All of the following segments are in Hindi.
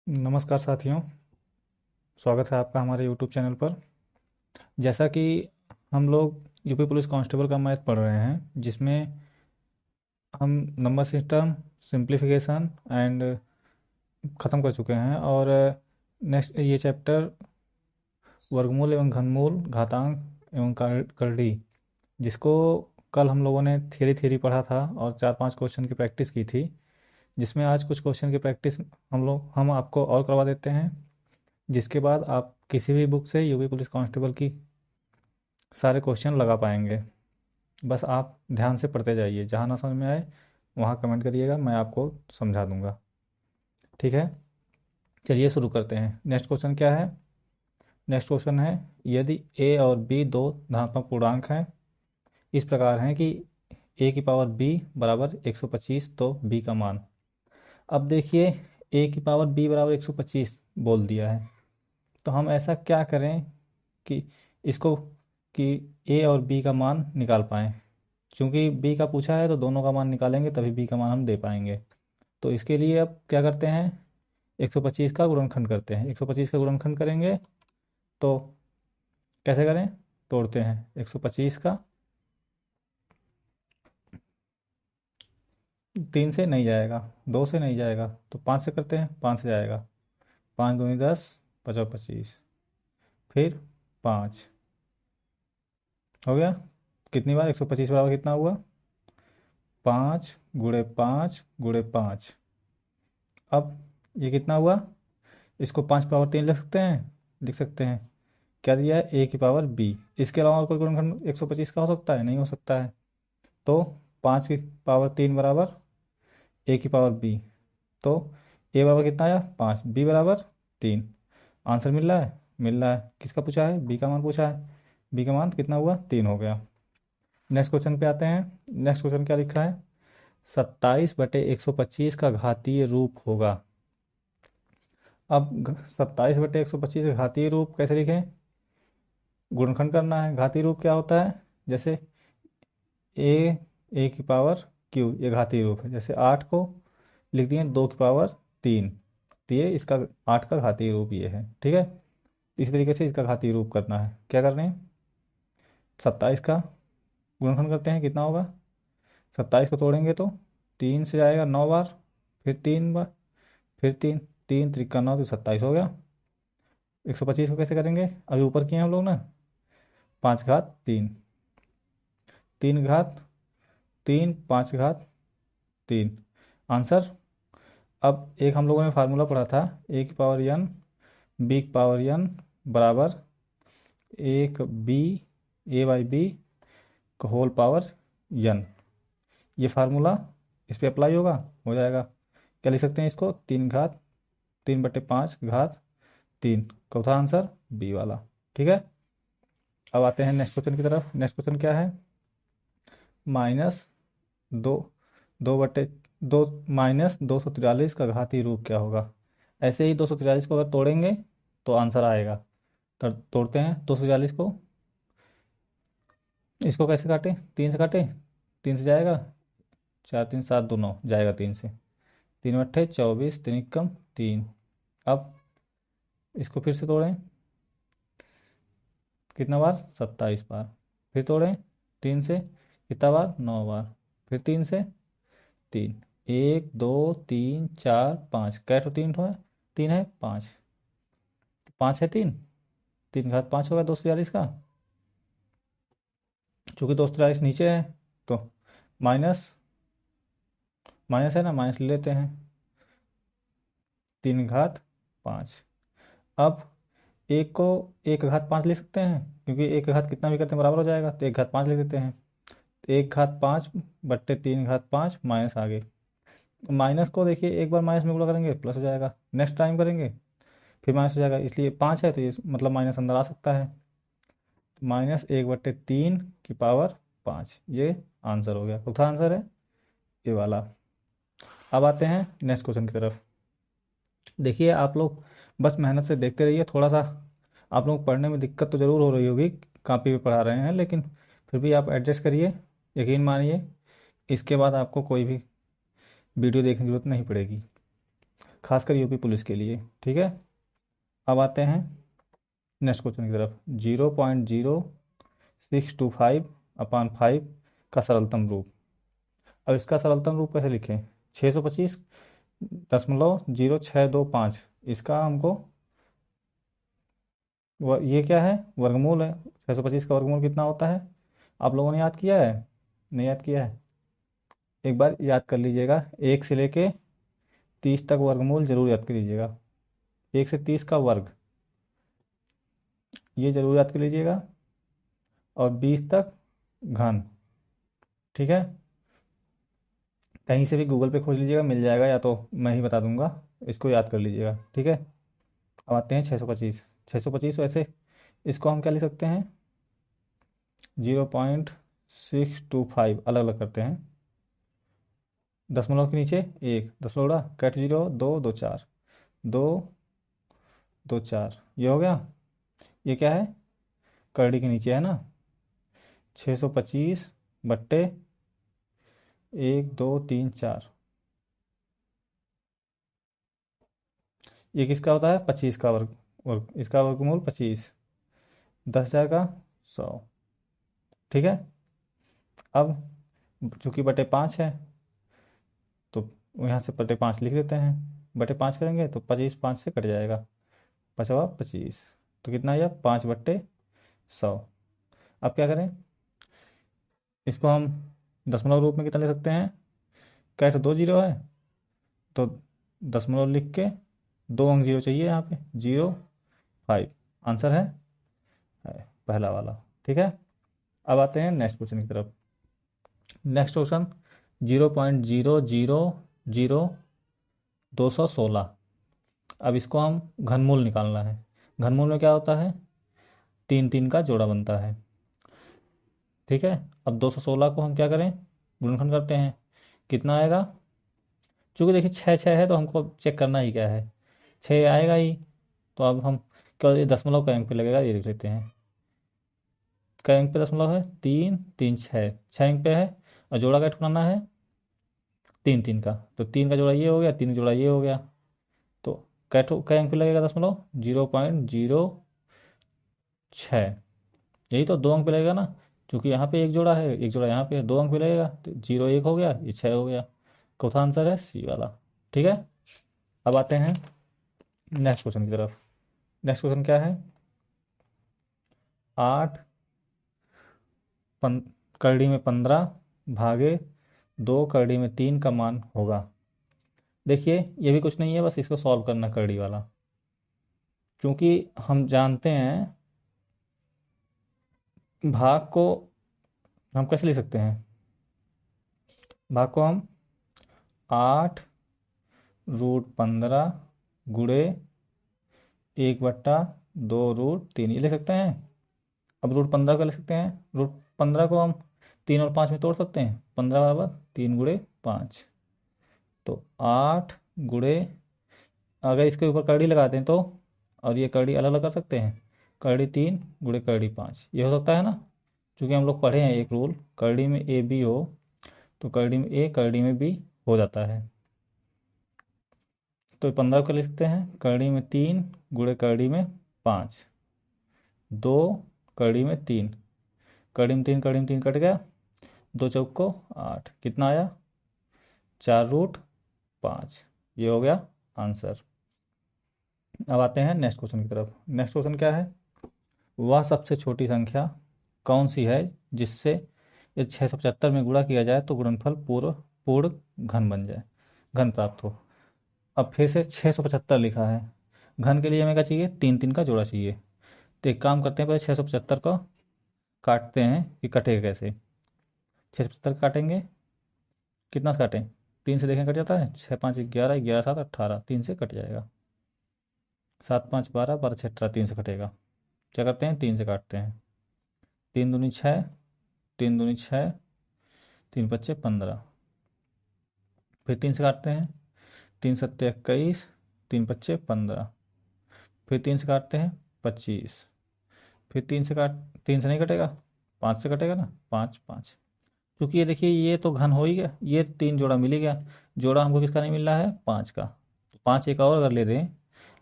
नमस्कार साथियों। स्वागत है आपका हमारे YouTube चैनल पर। जैसा कि हम लोग यूपी पुलिस कांस्टेबल का मैथ पढ़ रहे हैं, जिसमें हम नंबर सिस्टम, सिंप्लीफिकेशन एंड ख़त्म कर चुके हैं। और नेक्स्ट ये चैप्टर वर्गमूल एवं घनमूल, घातांक एवं करड़ी, जिसको कल हम लोगों ने थ्योरी थ्योरी पढ़ा था और 4-5 क्वेश्चन की प्रैक्टिस की थी, जिसमें आज कुछ क्वेश्चन की प्रैक्टिस हम आपको और करवा देते हैं, जिसके बाद आप किसी भी बुक से यूपी पुलिस कांस्टेबल की सारे क्वेश्चन लगा पाएंगे। बस आप ध्यान से पढ़ते जाइए, जहाँ ना समझ में आए वहाँ कमेंट करिएगा, मैं आपको समझा दूंगा। ठीक है, चलिए शुरू करते हैं। नेक्स्ट क्वेश्चन क्या है? नेक्स्ट क्वेश्चन है, यदि ए और बी दो धनात्मक पूर्णांक हैं, इस प्रकार हैं कि ए की पावर बी बराबर 125, तो बी का मान। अब देखिए, ए की पावर बी बराबर 125 बोल दिया है, तो हम ऐसा क्या करें कि इसको कि ए और बी का मान निकाल पाएँ। चूंकि बी का पूछा है तो दोनों का मान निकालेंगे, तभी बी का मान हम दे पाएंगे। तो इसके लिए अब क्या करते हैं, 125 का गुणनखंड करते हैं। 125 का गुणनखंड करेंगे तो कैसे करें, तोड़ते हैं 125 का। 3 से नहीं जाएगा, 2 से नहीं जाएगा, तो 5 से करते हैं, 5 से जाएगा। 5 दूनी 10, 5 25, फिर 5 हो गया। कितनी बार 125 बराबर कितना हुआ? 5 × 5 × 5। अब ये कितना हुआ? इसको 5 पावर 3 लिख सकते हैं, लिख सकते हैं। क्या दिया है? ए की पावर बी। इसके अलावा और कोई गुणनखंड 125 का हो सकता है? नहीं हो सकता है। तो 5 की पावर 3 बराबर ए की पावर बी। तो ए बराबर कितना आया? 5, बी बराबर 3। आंसर मिल रहा है? मिल रहा है। किसका पूछा है? बी का मान पूछा है। बी का मान कितना हुआ? 3 हो गया। नेक्स्ट क्वेश्चन पे आते हैं। नेक्स्ट क्वेश्चन क्या लिखा है? 27/125 का घातीय रूप होगा। अब 27/125 का घातीय रूप कैसे लिखें? गुणनखंड करना है। घातीय रूप क्या होता है? जैसे ए की पावर क्यू, ये घातीय रूप है। जैसे 8 को लिख दिए 2 की पावर 3, तो ये इसका 8 का घातीय रूप ये है। ठीक है, इसी तरीके से इसका घातीय रूप करना है। क्या करना है? 27 का गुणनखंड करते हैं, कितना होगा? 27 को तोड़ेंगे तो 3 से जाएगा 9 बार, फिर 3 बार, फिर 3, 3 × 3 = 9, तो 27 हो गया। 125 को कैसे करेंगे? अभी ऊपर किए हैं हम लोग ना, 5 घात 3, 3 घात 3, 5 घात 3 आंसर। अब एक हम लोगों ने फार्मूला पढ़ा था, ए की पावर n, बी की पावर n बराबर 1 b, a/b का होल पावर n। ये फार्मूला इस पे अप्लाई होगा, हो जाएगा। क्या लिख सकते हैं इसको? 3 घात 3/5 घात 3, चौथा आंसर बी वाला। ठीक है, अब आते हैं नेक्स्ट क्वेश्चन की तरफ। नेक्स्ट क्वेश्चन क्या है? माइनस दो दो बटे दो -243 का घातीय रूप क्या होगा? ऐसे ही 243 को अगर तोड़ेंगे तो आंसर आएगा। तो तोड़ते हैं 243 को। इसको कैसे काटें? 3 से काटें, 3 से जाएगा, 4 3 7 2 9 जाएगा 3 से। 3 × 8 = 24, 3 × 3। अब इसको फिर से तोड़ें, कितना बार? 27 बार। फिर तोड़ें 3 से, कितना बार? 9 बार। फिर 3 से, 3, 1 2 3 4 5, कै ठो 3 ठो है? 3 है, 5, 5 है 3, 3 घात 5 होगा 243 का। चूँकि 243 नीचे है तो माइनस माइनस है ना, माइनस ले लेते हैं। 3 घात 5। अब एक को 1 घात 5 लिख सकते हैं, क्योंकि 1 घात कितना भी करते हैं बराबर हो जाएगा, तो 1 घात 5 लिख देते हैं। तो 1 घात 5/3 घात 5 माइनस आगे। माइनस को देखिए, एक बार माइनस में गुणा करेंगे प्लस हो जाएगा, नेक्स्ट टाइम करेंगे फिर माइनस हो जाएगा, इसलिए 5 है तो ये मतलब माइनस अंदर आ सकता है। -1/3 की पावर 5, ये आंसर हो गया। चौथा आंसर है ये वाला। अब आते हैं नेक्स्ट क्वेश्चन की तरफ। देखिए, आप लोग बस मेहनत से देखते रहिए। थोड़ा सा आप लोग पढ़ने में दिक्कत तो ज़रूर हो रही होगी, कॉपी पे पढ़ा रहे हैं, लेकिन फिर भी आप एडजस्ट करिए। यकीन मानिए, इसके बाद आपको कोई भी वीडियो देखने की जरूरत नहीं पड़ेगी। खासकर यूपी पुलिस के लिए। ठीक है, अब आते हैं नेक्स्ट क्वेश्चन की तरफ। 0.0625/5 का सरलतम रूप। अब इसका सरलतम रूप कैसे लिखें? 625.0625, इसका हमको ये क्या है? वर्गमूल है। 625 का वर्गमूल कितना होता है? आप लोगों ने याद किया है? नहीं याद किया है? एक बार याद कर लीजिएगा। 1 से लेके 30 तक वर्गमूल जरूर याद कर लीजिएगा। 1 से 30 का वर्ग, ये जरूर याद कर लीजिएगा। और 20 तक घन। ठीक है, कहीं से भी गूगल पे खोज लीजिएगा, मिल जाएगा, या तो मैं ही बता दूंगा। इसको याद कर लीजिएगा। ठीक है, अब आते हैं 625। 625 वैसे इसको हम क्या लिख सकते हैं? 0.625 अलग अलग करते हैं। दशमलव के नीचे एक, दशमलव उड़ा, कट 0, 2, 2, 4, 2, 2, 4, ये हो गया। ये क्या है? करड़ी के नीचे है ना। 625 / 1, 2, 3, 4, ये किसका होता है? 25 का वर्ग वर्ग इसका वर्गमूल 25। 10,000 का 100। ठीक है, अब चूंकि बटे 5 है तो यहाँ से बटे 5 लिख देते हैं। बटे 5 करेंगे तो 25 5 से कट जाएगा, बचा 25। तो कितना आया? 5/100। अब क्या करें? इसको हम दशमलव रूप में कितना ले सकते हैं? कैट 2 जीरो है तो दशमलव लिख के 2 अंक जीरो चाहिए यहाँ पे, 0.5 आंसर है पहला वाला। ठीक है, अब आते हैं नेक्स्ट क्वेश्चन की तरफ। Next question 0.000216। अब इसको हम घनमूल निकालना है। घनमूल में क्या होता है? 3 3 का जोड़ा बनता है। ठीक है, अब 216 को हम क्या करें? गुणनखंड करते हैं। कितना आएगा? चूँकि देखिए 6 6 है तो हमको चेक करना ही क्या है, 6 आएगा ही। तो अब हम क्या, ये दशमलव का अंक पे लगेगा, ये देख लेते हैं। का अंक पे दशमलव है? 3 3 6, 6 अंक पे है। और जोड़ा कैट बनाना है 3 3 का, तो 3 का जोड़ा ये हो गया, 3 का जोड़ा ये हो गया। तो कैट का अंक पे लगेगा दशमलव 0.06। यही तो 2 अंक पे लगेगा ना, क्योंकि यहाँ पे एक जोड़ा है, एक जोड़ा यहाँ पे है, 2 अंक पे लगेगा। तो 0 1 हो गया, ये 6 हो गया। चौथा आंसर है सी वाला। ठीक है, अब आते हैं नेक्स्ट क्वेश्चन की तरफ। नेक्स्ट क्वेश्चन क्या है? 8 करड़ी में 15 भागे 2 करड़ी में 3 का मान होगा। देखिए ये भी कुछ नहीं है, बस इसको सॉल्व करना करड़ी वाला। क्योंकि हम जानते हैं भाग को हम कैसे लिख सकते हैं? भाग को हम 8√15 गुणे 1/2√3 ये लिख सकते हैं। अब √15 का लिख सकते हैं। √15 को हम 3 और 5 में तोड़ सकते हैं। 15 बराबर 3 गुणे 5, तो 8 गुणे, अगर इसके ऊपर कड़ी लगाते हैं तो, और ये कड़ी अलग अलग कर सकते हैं, कड़ी 3 गुणे कड़ी 5, ये हो सकता है ना। क्योंकि हम लोग पढ़े हैं एक रूल, कड़ी में ए बी हो तो कड़ी में ए कड़ी में बी हो जाता है। तो 15 को लिखते हैं कड़ी में 3 गुणे कड़ी में 5, 2 कड़ी में 3, कड़ी में 3 कट गया, 2 चौक को 8, कितना आया? 4√5, ये हो गया आंसर। अब आते हैं नेक्स्ट क्वेश्चन की तरफ। नेक्स्ट क्वेश्चन क्या है? वह सबसे छोटी संख्या कौन सी है जिससे यदि 675 में गुणा किया जाए तो गुणनफल पूर्ण पूर्ण घन बन जाए, घन प्राप्त हो। अब फिर से 675 लिखा है, घन के लिए हमें क्या चाहिए? 3 3 का जोड़ा चाहिए। तो एक काम करते हैं, पहले 675 को काटते हैं कि कटेगा कैसे। 675 काटेंगे, कितना से काटें? 3 से देखें कट जाता है। 6 5 11, 11 7 18, 3 से कट जाएगा। 7 5 12, 12 6 18, 3 से कटेगा। क्या करते हैं? 3 से काटते हैं। 3 दूनी 6, 3 दूनी 6, 3 पच्चे 15, फिर 3 से काटते हैं। 3 सत्ते 21, 3 पच्चे 15, फिर 3 से काटते हैं 25, फिर 3 से नहीं कटेगा, 5 से कटेगा ना, 5 5। क्योंकि ये देखिए ये तो घन हो ही गया, ये 3 जोड़ा मिल ही गया। जोड़ा हमको किसका नहीं मिल रहा है? 5 का। तो 5 एक और अगर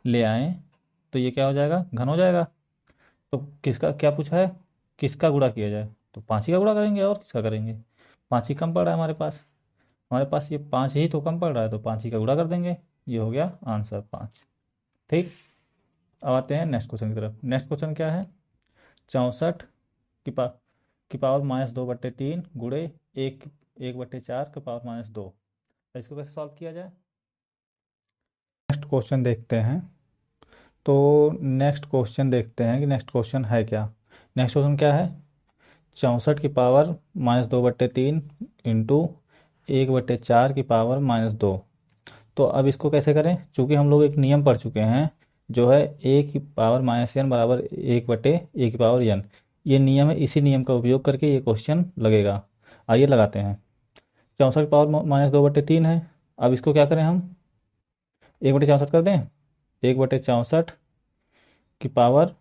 ले आए तो ये क्या हो जाएगा, घन हो जाएगा। तो किसका क्या पूछा है, किसका गुणा किया जाए, तो 5 ही का गुणा करेंगे, और किसका करेंगे। 5 ही कम पड़ रहा है हमारे पास ये 5 ही तो कम पड़ रहा है, तो 5 ही का गुणा कर देंगे। ये हो गया आंसर 5। ठीक। अब आते हैं नेक्स्ट क्वेश्चन की तरफ। नेक्स्ट क्वेश्चन क्या है, 64 की पा की पावर -2/3 गुणे 1/4 की पावर -2। तो इसको कैसे सॉल्व किया जाए। नेक्स्ट क्वेश्चन देखते हैं। तो नेक्स्ट क्वेश्चन देखते हैं कि नेक्स्ट क्वेश्चन है क्या। नेक्स्ट क्वेश्चन क्या है, 64 की पावर -2/3 इंटू 1/4 की पावर -2। तो अब इसको कैसे करें, चूँकि हम लोग एक नियम पढ़ चुके हैं जो है ए की पावर -n बराबर 1/a की पावर n। ये नियम है, इसी नियम का उपयोग करके ये क्वेश्चन लगेगा। आइए लगाते हैं। 64 की पावर -2/3 है। अब इसको क्या करें हम, 1/64 कर दें। 1/64 की पावर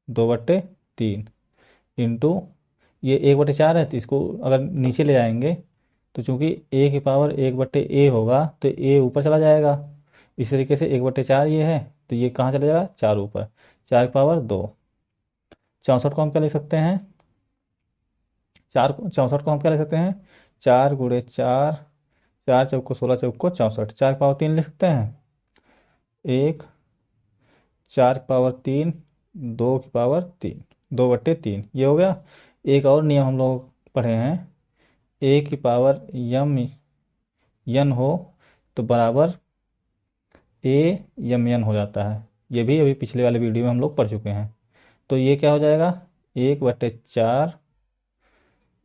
2/3 इंटू ये 1/4 है, तो इसको अगर नीचे ले जाएंगे तो चूंकि ए की पावर 1/a होगा तो ए ऊपर चला जाएगा। इस तरीके से 1/4 ये है, तो ये कहाँ चला जाएगा, 4 ऊपर, 4 की पावर 2। 64 को हम क्या लिख सकते हैं, 64 को हम क्या लिख सकते हैं, 4 × 4, 4 × 4 = 16, 64, 4 की पावर 3 लिख सकते हैं। 1, 4 की पावर 3, 2 की पावर 3, 2/3 ये हो गया। एक और नियम हम लोग पढ़े हैं, ए की पावर यम यन हो तो बराबर ए यम यन हो जाता है। ये भी अभी पिछले वाले वीडियो में हम लोग पढ़ चुके हैं। तो ये क्या हो जाएगा, 1/4,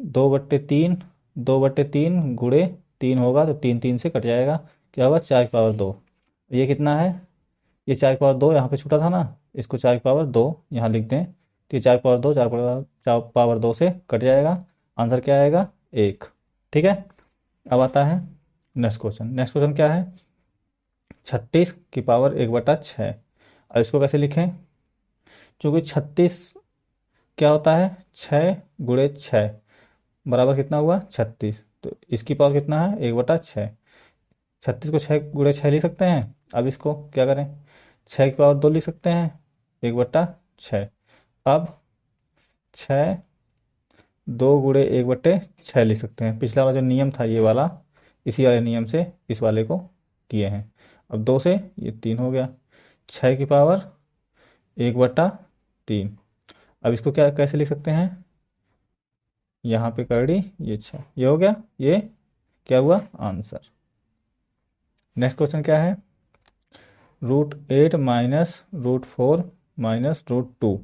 2/3, 2/3 गुणे 3 होगा तो 3 3 से कट जाएगा, क्या होगा 4 की पावर 2। ये कितना है, ये 4 की पावर 2 यहाँ पे छूटा था ना, इसको 4 की पावर 2 यहाँ लिख दें, तो ये 4 की पावर 2 4 पावर 2 से कट जाएगा। आंसर क्या आएगा, 1। ठीक है। अब आता है नेक्स्ट क्वेश्चन। नेक्स्ट क्वेश्चन क्या है, 36 की पावर 1/6। अब इसको कैसे लिखें, क्योंकि 36 क्या होता है, 6 × 6 बराबर कितना हुआ, 36। तो इसकी पावर कितना है, 1/6। 36 को 6 × 6 लिख सकते हैं। अब इसको क्या करें, 6 की पावर 2 लिख सकते हैं, 1/6। अब 6 2 × 1/6 लिख सकते हैं। पिछला वाला जो नियम था ये वाला, इसी वाले नियम से इस वाले को किए हैं। अब 2 से ये 3 हो गया, 6 की पावर 1/3। अब इसको क्या कैसे लिख सकते हैं, यहाँ पे कर दी, ये 6, ये हो गया, ये क्या हुआ आंसर। नेक्स्ट क्वेश्चन क्या है, √8 -√4 -√2।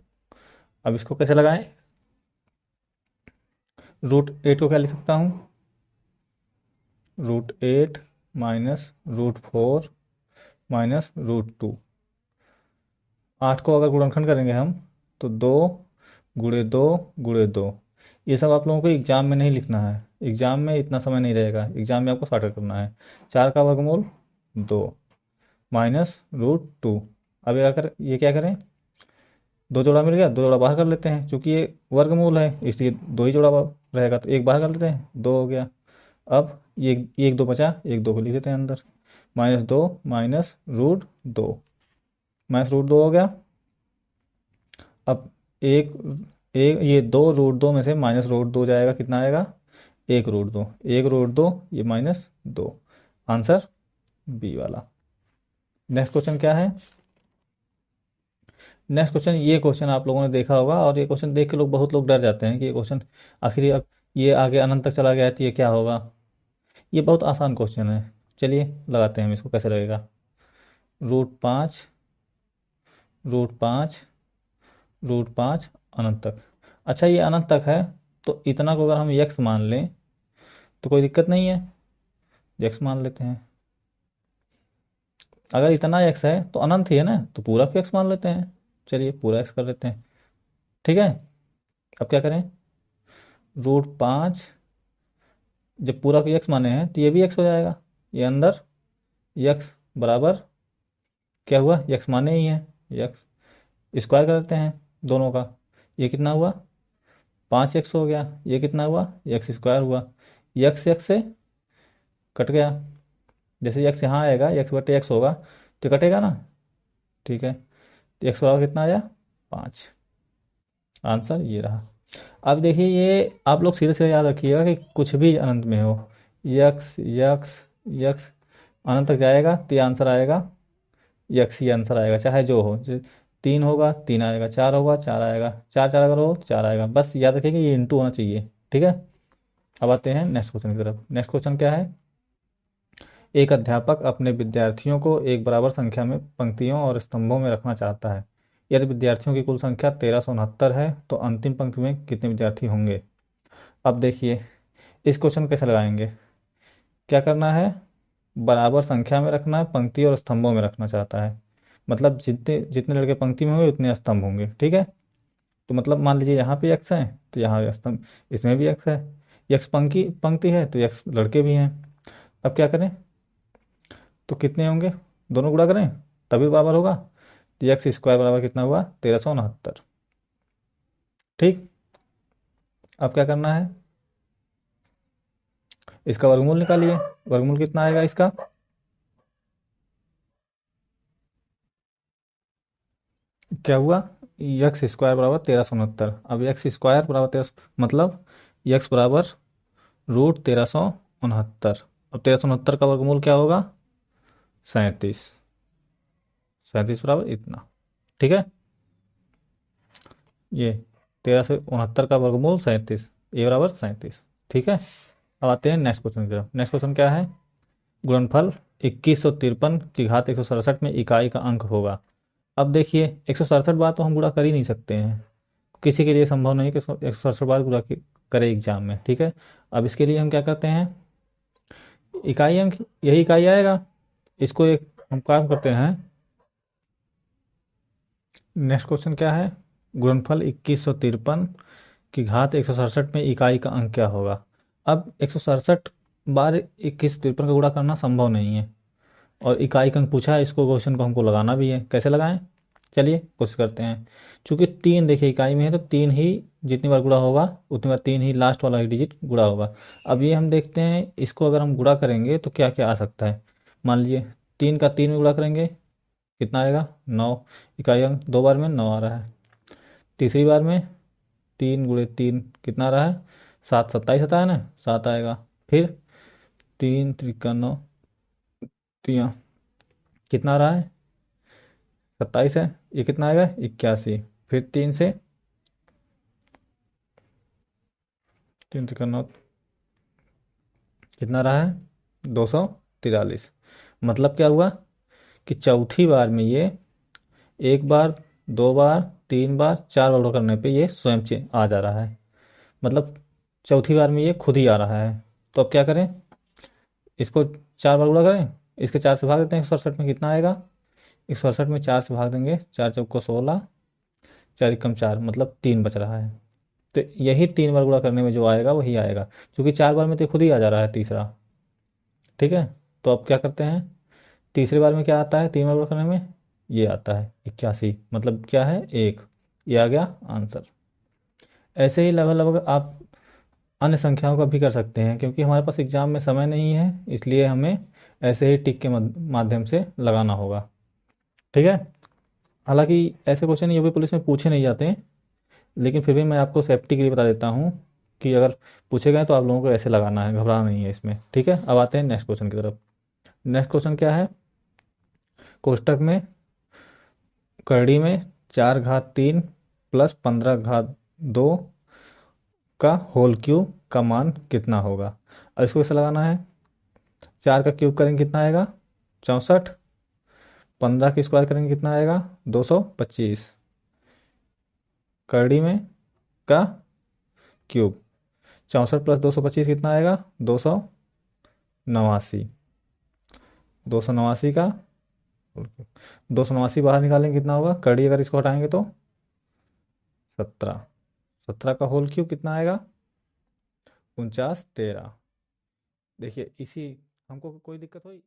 अब इसको कैसे लगाएं, √8 को क्या लिख सकता हूँ, √8 -√4 -√2। 8 को अगर गुणनखंड करेंगे हम तो 2 × 2 × 2। ये सब आप लोगों को एग्जाम में नहीं लिखना है, एग्जाम में इतना समय नहीं रहेगा, एग्जाम में आपको शॉर्टकट करना है। 4 का वर्गमूल 2 -√2। अब ये क्या करें, 2 जोड़ा मिल गया, 2 जोड़ा बाहर कर लेते हैं, क्योंकि ये वर्गमूल है इसलिए 2 ही जोड़ा रहेगा, तो एक बाहर कर लेते हैं, 2 हो गया। अब ये 1 2 बचा, 1 2 को लिख देते हैं अंदर, -2 -√2, -√2 हो गया। अब एक एक ये 2 √2 में से -√2 जाएगा, कितना आएगा, 1 √2, 1 √2 ये -2। आंसर बी वाला। नेक्स्ट क्वेश्चन क्या है, नेक्स्ट क्वेश्चन, ये क्वेश्चन आप लोगों ने देखा होगा, और ये क्वेश्चन देख के बहुत लोग डर जाते हैं कि ये क्वेश्चन आखिर अब ये आगे अनंत तक चला गया है तो ये क्या होगा। ये बहुत आसान क्वेश्चन है, चलिए लगाते हैं हम इसको, कैसे लगेगा, √5 √5 √5 अनंत तक। अच्छा ये अनंत तक है, तो इतना को अगर हम यक्स मान लें तो कोई दिक्कत नहीं है, यक्स मान लेते हैं। अगर इतना यक्स है तो अनंत ही है ना, तो पूरा को यक्स मान लेते हैं, चलिए पूरा एक्स कर लेते हैं। ठीक है। अब क्या करें, √5 जब पूरा को यक्स माने हैं तो ये भी एक्स हो जाएगा, ये अंदर यक्स बराबर क्या हुआ, यक्स माने ही है, यक्स स्क्वायर कर देते हैं दोनों का। ये कितना हुआ, 5x हो गया, ये कितना हुआ, x² हुआ, यक्स यक्स से कट गया, जैसे एक्स यहाँ आएगा, एक्स बटे एक्स होगा तो कटेगा ना, ठीक है। तो एक्स बराबर कितना आया, 5। आंसर ये रहा। अब देखिए ये आप लोग सीधे सीधे याद रखिएगा कि कुछ भी अनंत में हो, यक्स यक्स यक्स अनंत तक जाएगा तो ये आंसर आएगा, यक्स ही आंसर आएगा, चाहे जो हो। 3 होगा 3 आएगा, 4 होगा 4 आएगा, 4 4 अगर हो 4 आएगा, बस याद रखिए कि ये इंटू होना चाहिए, ठीक है। अब आते हैं नेक्स्ट क्वेश्चन की तरफ। नेक्स्ट क्वेश्चन क्या है, एक अध्यापक अपने विद्यार्थियों को एक बराबर संख्या में पंक्तियों और स्तंभों में रखना चाहता है। यदि विद्यार्थियों की कुल संख्या 1369 है तो अंतिम पंक्ति में कितने विद्यार्थी होंगे। अब देखिए इस क्वेश्चन कैसे लगाएंगे, क्या करना है, बराबर संख्या में रखना है, पंक्ति और स्तंभों में रखना चाहता है, मतलब जितने जितने लड़के पंक्ति में होंगे उतने स्तंभ होंगे, ठीक है। तो मतलब मान लीजिए यहाँ पे एक्स है तो यहाँ स्तंभ, इसमें भी एक्स है, यक्स पंक्ति पंक्ति है तो यक्स लड़के भी हैं। अब क्या करें, तो कितने होंगे, दोनों गुणा करें तभी बराबर होगा। तो एक्स स्क्वायर बराबर कितना हुआ, 1369, ठीक। अब क्या करना है, इसका वर्गमूल निकालिए। वर्गमूल कितना आएगा इसका, क्या हुआ, एक्स स्क्वायर बराबर 1369। अब एक्स स्क्वायर बराबर 13, मतलब एक्स बराबर √1369। अब 1369 का वर्गमूल क्या होगा, 37। 37 बराबर इतना, ठीक है। ये 1369 का वर्गमूल 37, ए बराबर 37, ठीक है। अब आते हैं नेक्स्ट क्वेश्चन की तरफ। नेक्स्ट क्वेश्चन क्या है, गुणनफल 2153 की घात 167 में इकाई का अंक होगा। अब देखिए 167 बार तो हम गुणा कर ही नहीं सकते हैं, किसी के लिए संभव नहीं कि 167 बार गुणा करें एग्जाम में, ठीक है। अब इसके लिए हम क्या करते हैं, इकाई अंक यही इकाई आएगा, इसको एक हम काम करते हैं। नेक्स्ट क्वेश्चन क्या है, गुणनफल 2153 की घात 167 में इकाई का अंक क्या होगा। अब 167 बार 2153 का गुणा करना संभव नहीं है, और इकाई का अंक पूछा है, इसको क्वेश्चन को हमको लगाना भी है, कैसे लगाएं, चलिए कोशिश करते हैं। चूंकि 3 देखिए इकाई में है तो 3 ही जितनी बार गुणा होगा उतनी बार 3 ही लास्ट वाला ही डिजिट गुणा होगा। अब ये हम देखते हैं इसको अगर हम गुणा करेंगे तो क्या क्या आ सकता है। मान लीजिए 3 का 3 में गुणा करेंगे कितना आएगा, 9। इकाई अंक 2 बार में 9 आ रहा है। तीसरी बार में 3 × 3 कितना आ रहा है, 7, 27 आता है ना, 7 आएगा। फिर 3 × 3 = 9, तो कितना आ रहा है, 27 है, ये कितना आएगा 81। फिर 3 से 3 × 9 कितना रहा है, 243। मतलब क्या हुआ कि चौथी बार में ये एक बार, 2 बार, 3 बार, 4 बार गुणा करने पे ये स्वयं आ जा रहा है, मतलब चौथी बार में ये खुद ही आ रहा है। तो अब क्या करें, इसको 4 बार गुणा करें, इसके 4 से भाग देते हैं 167 में, कितना आएगा, 167 में 4 से भाग देंगे, 4 चौको 16, 4 एकम 4, मतलब 3 बच रहा है। तो यही 3 बार गुणा करने में जो आएगा वही आएगा, क्योंकि 4 बार में तो खुद ही आ जा रहा है तीसरा, ठीक है। तो अब क्या करते हैं, तीसरी बार में क्या आता है 3 बार गुणा करने में, ये आता है 81, मतलब क्या है 1, ये आ गया आंसर। ऐसे ही लगभग लगभग आप अन्य संख्याओं का भी कर सकते हैं, क्योंकि हमारे पास एग्जाम में समय नहीं है, इसलिए हमें ऐसे ही टिक के माध्यम से लगाना होगा, ठीक है। हालांकि ऐसे क्वेश्चन यूपी पुलिस में पूछे नहीं जाते हैं, लेकिन फिर भी मैं आपको सेफ्टी के लिए बता देता हूँ कि अगर पूछे गए तो आप लोगों को ऐसे लगाना है, घबराना नहीं है इसमें, ठीक है। अब आते हैं नेक्स्ट क्वेश्चन की तरफ। नेक्स्ट क्वेश्चन क्या है, कोष्टक में कड़ी में 4 घात 3 प्लस 15 घात 2 का होल क्यूब का मान कितना होगा। अब इसको कैसे लगाना है, 4 का क्यूब करेंगे कितना आएगा, 64। 15 की स्क्वायर करेंगे कितना आएगा, 225। कड़ी में का क्यूब, 64 + 225 कितना आएगा, 289। 289 का 289 बाहर निकालेंगे कितना होगा, कड़ी अगर इसको हटाएंगे तो 17। 17 का होल क्यूब कितना आएगा, 49 13। देखिए इसी, हमको कोई दिक्कत हुई।